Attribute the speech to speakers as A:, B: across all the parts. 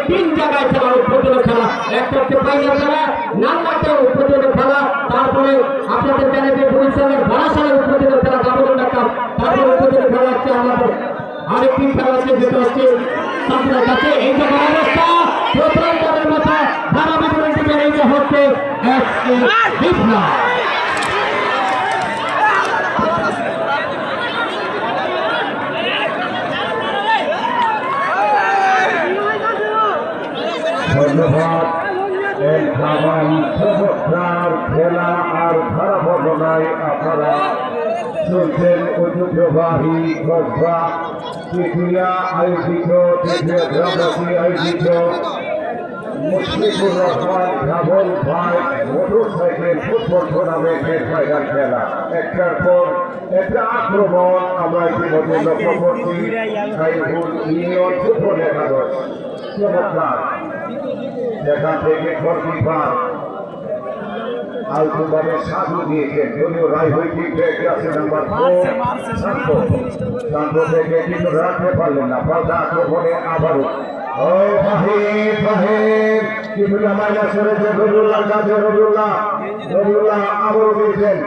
A: তিন জায়গায় খেলা উপজেলা খেলা একটা হচ্ছে পাইলা খেলা নামমাত্র উপজেলা খেলা তারপরে আপনাদের জানেন যে বরিশালের বারাসালের উপজেলা খেলা দাবুল্লাহ কাপ তারপরে উপজেলা খেলা হচ্ছে আমাদের আরেকটি খেলা আছে যেটা হচ্ছে সামনের কাছে এই যে অবস্থা প্রথম দলের মতো ধারাবি পরিস্থিতির এই যে হচ্ছে এক বিপ্লব
B: ধন্যবাদ। এই খাবার চমৎকার খেলা আর ধারাবর্ণনায় আপনারা চলছেন ঐতিহ্যবাহী গজবা তৃতীয়া আয়োজিত তৃতীয় গ্রামবাসী আয়োজিত মুশফিকুর রহমান ধাবল ভাই মোটরসাইকেল ফুটবল টুর্নামেন্টের ফাইনাল খেলা একটার পর একটা আক্রমণ আমরা ইতিমধ্যে লক্ষ্য করছি সাইফুল ইউনিয়ন ফুটবল একাদশ চমৎকার সেখান থেকে গোলকিপার আলতুভাবে সাধু দিয়েছেন যদিও রাজনৈতিক ব্যাগে আছে নাম্বার 4 শান্ত থেকে কিন্তু রাখতে পারলেন না পাল্টা আক্রমণে আবারও ও বাহির বাহির কিন্তু মাইনাস করেছে রবিউল্লাহর কাছে রবিউল্লাহ আবারও দিয়েছেন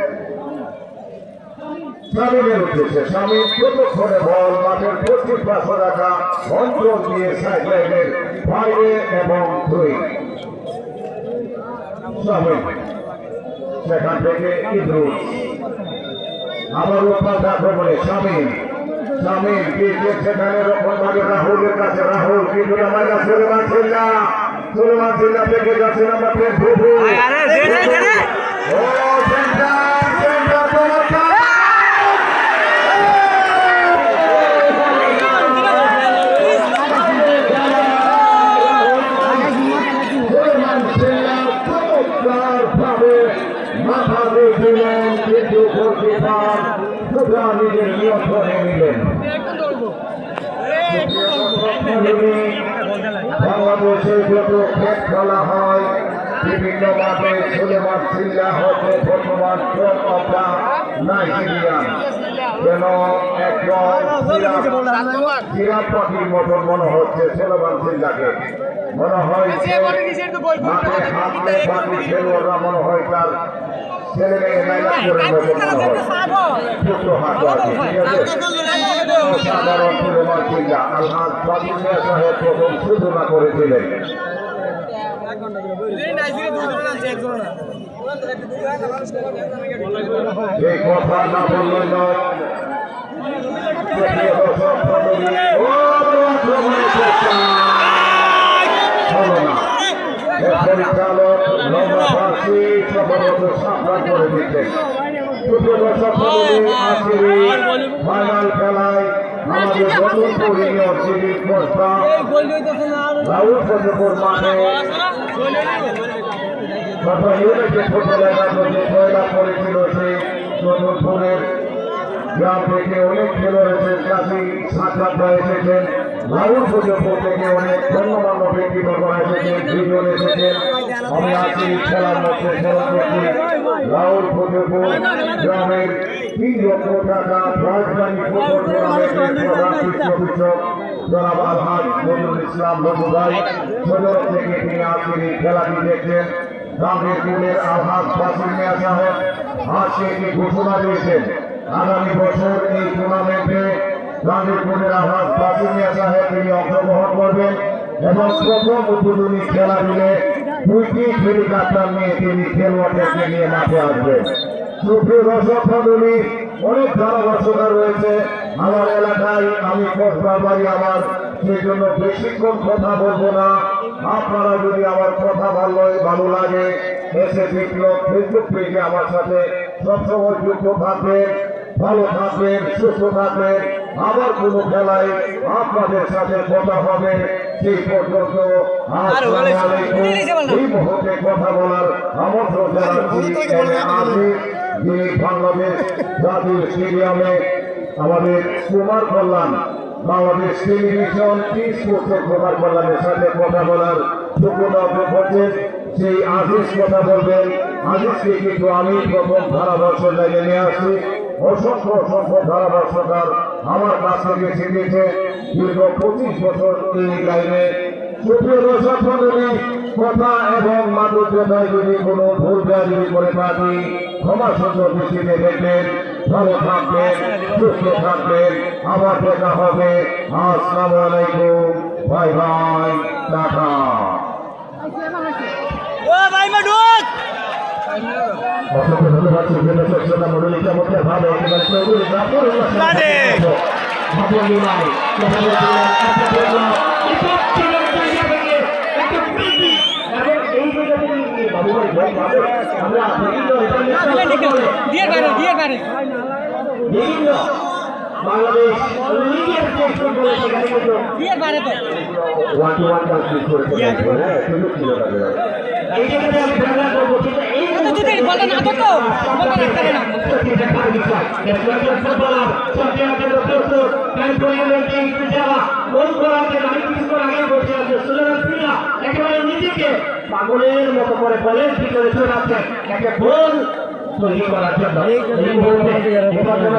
B: স্বামীর উদ্দেশ্যে স্বামী প্রদক্ষণে বল মাঠের পশ্চিম পাশে রাখা অঞ্চল দিয়ে সাইড লাইনের বাইরে এবং দুই স্বামী সেখান থেকে ইদ্রুস আবারও পাল্টা আক্রমণে স্বামী সেখানে রকম ভাবে রাহুলের কাছে রাহুল কিন্তু মাইনাস চলে মানছেন না থেকে যাচ্ছে নাম্বার 10 ভুভু ও সেন্টার মাথা দিয়েছিলেন কিন্তু গোলকিপার সোজা নিজের নিয়ন্ত্রণে নিলেন বাংলাদেশে যত খেট খেলা হয় বিভিন্ন মাঠে সুলেমান সিল্লা হচ্ছে বর্তমান টপ অফ দ্য নাইজেরিয়ান যেন একজন জিরাফ পাখির মতন মনে হচ্ছে সুলেমান সিল্লাকে মনে হয় মাঠে হাঁটলে পাখি খেলোয়াড়রা মনে হয় তার ছেলে মেয়ে মেলা করে মনে হয় ছোট হাত আছে সাধারণ সুলেমান সিল্লা আলহাজ ফাতিমিয়া সাহেব প্রথম সূচনা করেছিলেন এই কথা না বললে নয় পরিচালক লম্বাবাসী সফলত সাফল্য করে দিচ্ছেন ফাইনাল খেলায় আমাদের নতুন পরিণীয় সিরিজ প্রস্তাব রাউল ফজলপুর মাঠে গত ইউনিটে ফুটবল একাদশে জয়লাভ করেছিল সেই নতুনপুরের গ্রাম থেকে অনেক খেলোয়াড় এসেছেন কাশি সাক্ষাৎরা এসেছেন রাউল ফজলপুর থেকে অনেক গণ্যমান্য ব্যক্তিবর্গরা এসেছেন দুজন এসেছেন আমি আছি খেলার মধ্যে স্মরণ করছি রাউল ফজলপুর গ্রামের 3 লক্ষ টাকা প্রাইজমানি ফুটবল টুর্নামেন্টের প্রধান শিক্ষক জনাব আলহাজ নজরুল ইসলাম নজরুল ভাই সদর থেকে তিনি আজকের এই খেলাটি দেখছেন গান্ধীপুরের আলহাজ বাসির মিয়া সাহেব আজকে একটি ঘোষণা দিয়েছেন আগামী বছর এই টুর্নামেন্টে গান্ধীপুরের আলহাজ বাসির মিয়া সাহেব তিনি অংশগ্রহণ করবেন এবং প্রথম উদ্বোধনী খেলা দিলে 2টি হেলিকপ্টার নিয়ে তিনি খেলোয়াড়দেরকে নিয়ে মাঠে আসবেন সুপ্রিয় দর্শক মণ্ডলী অনেক ধারাভাষ্যকার রয়েছে আমার এলাকায় আমি কসবার বাড়ি আমার সেই জন্য বেশিক্ষণ কথা বলবো না আপনারা যদি আমার কথা ভালো লাগে এসে বিপ্লব ফেসবুক পেজে আমার সাথে সবসময় যুক্ত থাকবেন ভালো থাকবেন সুস্থ থাকবেন আবার কোনো খেলায় আপনাদের সাথে কথা হবে সেই পর্যন্ত এই মুহূর্তে কথা বলার আমন্ত্রণ জানাচ্ছি যিনি বাংলাদেশ জাতীয় স্টেডিয়ামে আমাদের কুমার কল্যাণ বাংলাদেশ টেলিভিশন স্পোর্টসের কুমার কল্যাণের সাথে কথা বলার যোগ্যতা অর্জন করছেন। সেই আজিজ কথা বলবেন। আজিজকে কিন্তু আমি প্রথম ধারাভাষ্য লাইনে নিয়ে আসছি। অসংখ্য অসংখ্য ধারাভাষ্যকার আমার কাছ থেকে শিখেছে দীর্ঘ 25 বছর এই লাইনে। সুপ্রিয় দর্শক মণ্ডলী, কথা এবং মাদকতায় যদি কোনো ভুল যদি করে থাকি ক্ষমা সুন্দর দৃষ্টিতে দেখবেন। ভালো থাকবেন, সুস্থ থাকবেন, আবার দেখা হবে। আসসালামু আলাইকুম, বাই বাই, টাটা। অসংখ্য ধন্যবাদ সুপ্রিয় দর্শক শ্রোতা মণ্ডলী, চমৎকার ভাবে বাংলাদেশ পাগলের মতো করে বলেন ভিতরে চলে আসছেন একটা গোল তৈরি করার জন্য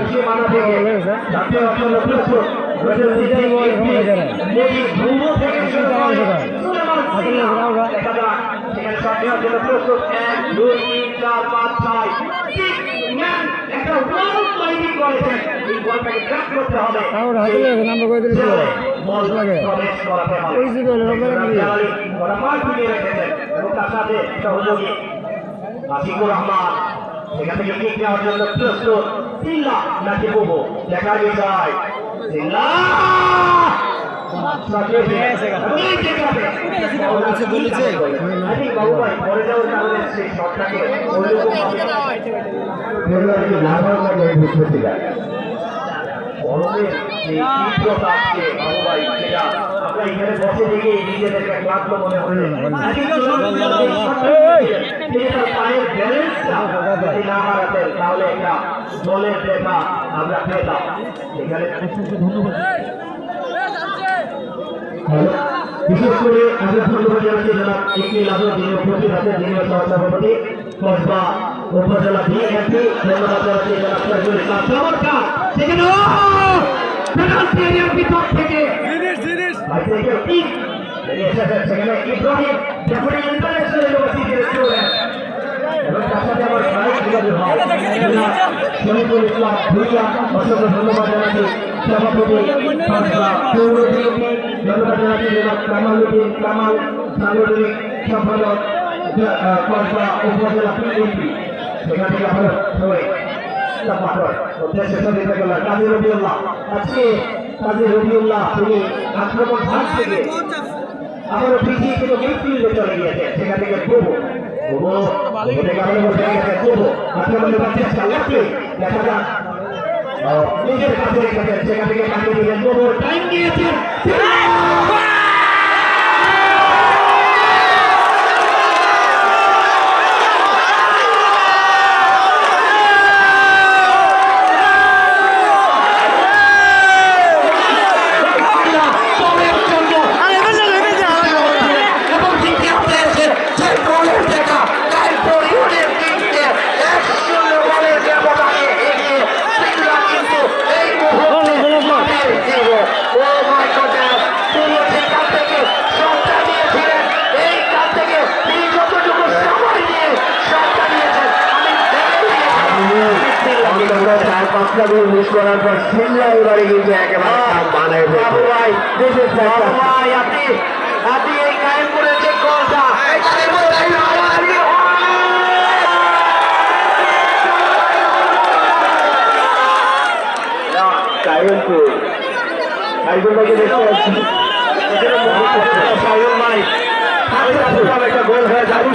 B: সীমানা থেকে জাতীয় অঞ্চল প্রস্তুত প্রস্তুত 1 2 3 4 5 6 একটা গোল তৈরি করেছেন। এই গোলটাকে ট্র্যাক করতে হবে, প্রবেশ করাতে হবে। ওরা পাঁচ মিলিয়ে রেখেছেন এবং তার সাথে সহযোগী আশিকুর রহমান এখান থেকে কিক নেওয়ার জন্য প্রস্তুত। চিল্লা নাকি বুবু দেখার বিষয়। চিল্লা আমরা এখানে বসে থেকে নিজেদেরকে ক্লান্ত মনে হচ্ছে। পায়ের ব্যালেন্সটা যদি না হারাতেন তাহলে একটা দলের দেখা আমরা পেতাম। এখানে বিশেষ করে আমরা ধন্যবাদ জানাচ্ছি জনাব ইকমিল আজম, যিনি উপস্থিত আছেন, যিনি সহসভাপতি কসবা উপজেলা বিএনপি। ধন্যবাদ জানাচ্ছি জনাব ফজলুল ইসলাম। চমৎকার সেখানে পেনাল্টি এরিয়ার ভিতর থেকে সেখানে ইব্রাহিম যখনই ইন্টারন্যাশনাল ইউনিভার্সিটির স্টুডেন্ট এবং তার সাথে আমার ভাই শহীদুল ইসলাম ভুইয়া, অসংখ্য ধন্যবাদ জানাচ্ছি সভাপতি ধন্যবাদ জানাচ্ছি জনাব কামালউদ্দিন কামাল, সাংগঠনিক সম্পাদক কসবা উপজেলা বিএনপি। সেখান থেকে আমরা সবাই কাজী রবিউল্লাহ, আজকে কাজী রবিউল্লাহ তিনি আক্রমণ ভাগ থেকে আবারও পিছিয়ে কিন্তু মিডফিল্ডে চলে গিয়েছে। সেখান থেকে আক্রমণের চেষ্টা লাগবে, দেখা যাক নিজের কাছে রেখেছেন। সেখান থেকে কাটিয়ে দিলেন, টাইম দিয়েছেন। মিস করার পর সিল্লা এবারে কিন্তু একেবারে আপনি এই কায়েম করেছেন গোলটা। একটা গোল হয়ে যাবে।